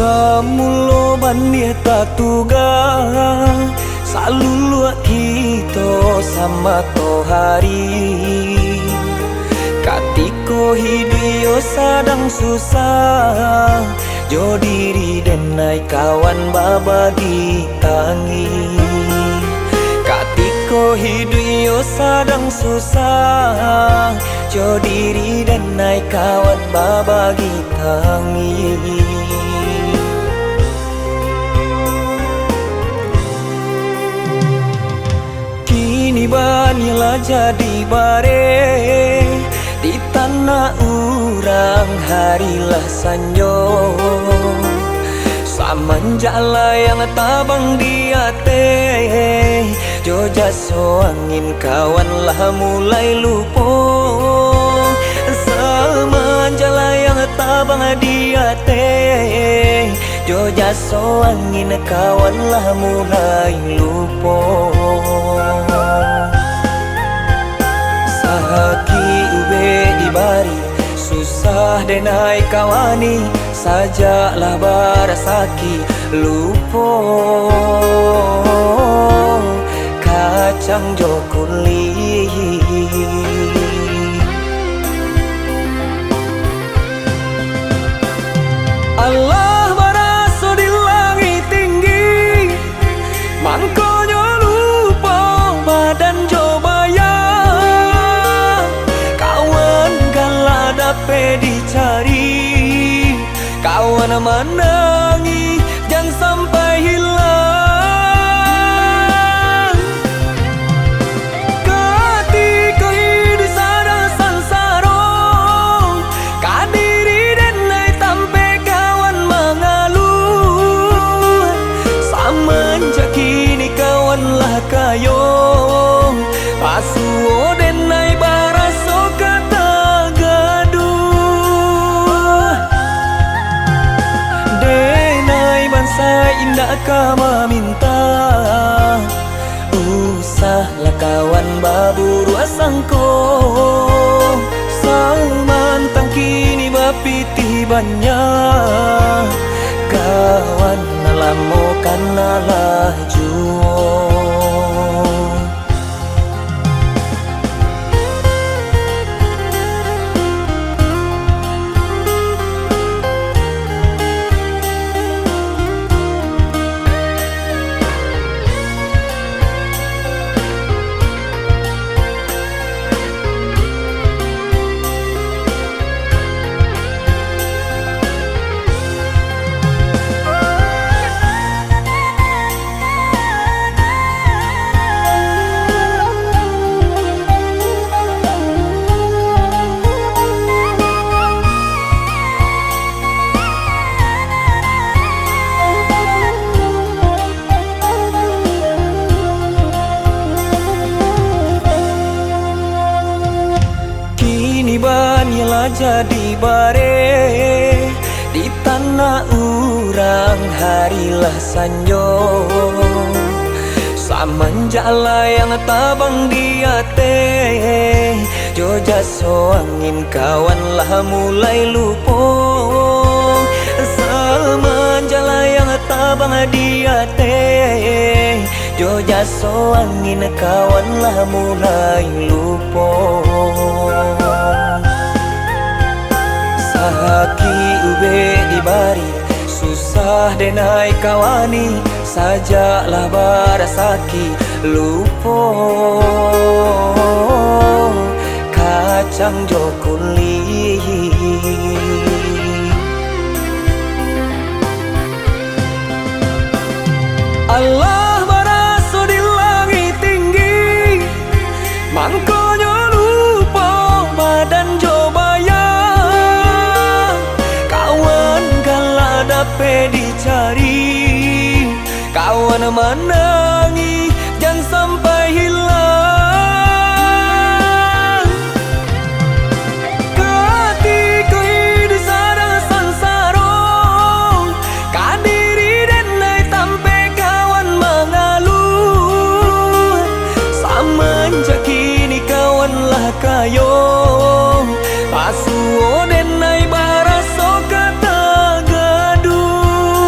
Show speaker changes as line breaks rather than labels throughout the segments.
Kamulo bania tatuga salulu kita sama to hari katiko hidio sadang susah jo diri denai kawan babagi tangi katiko hidio sadang susah jo diri denai kawan babagi tangi. Kini banilah jadi bare di tanah urang harilah sanyo samanjala yang tabang di ate jojaso angin kawan lah mulai lupo samanjala yang tabang di ate jojaso angin kawan lah mulai lupo sahaki ube dibari susah denai kawani sajalah barasaki lupo kacang jokuli Allah baraso di langit tinggi mangkonyo lupa badan jobaya kawan gala dape dicari kawan menangi jangan sampai hilang ketika hidup sadang sansaro kadiri denai tampe kawan mengaluh semenjak kini kawanlah kayo pasuo denai baraso kata gaduh denai bangsa indah kama minta usahlah kawan baburu asangko samantang kini bapiti banyak kawan nalamo kanalah juo. Banilah jadi bare di tanah urang harilah sanyo samanjala yang tabang di ate jojaso angin kawan lah mulai lupo samanjala yang tabang di ate jojaso angin kawan lah mulai lupo sahaki ube dibari susah denai kawani sajalah barasaki lupo kacang jokuli Allah baraso di langit tinggi mangkonyo lupo badan jobaya kawan gala dape dicari kawan menangi jangan sampai hilang ketika hidup sadang sansaro kadiri denai tampe kawan mengaluh semenjak kini kawanlah kayo pasuo denai baraso kata gaduh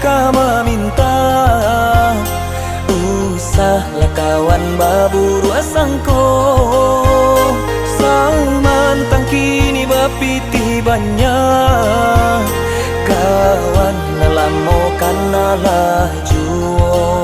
ka meminta. Usahlah kawan baburu asangko, samantang kini bapiti banyak. Kawan nalamo kan nalah juo.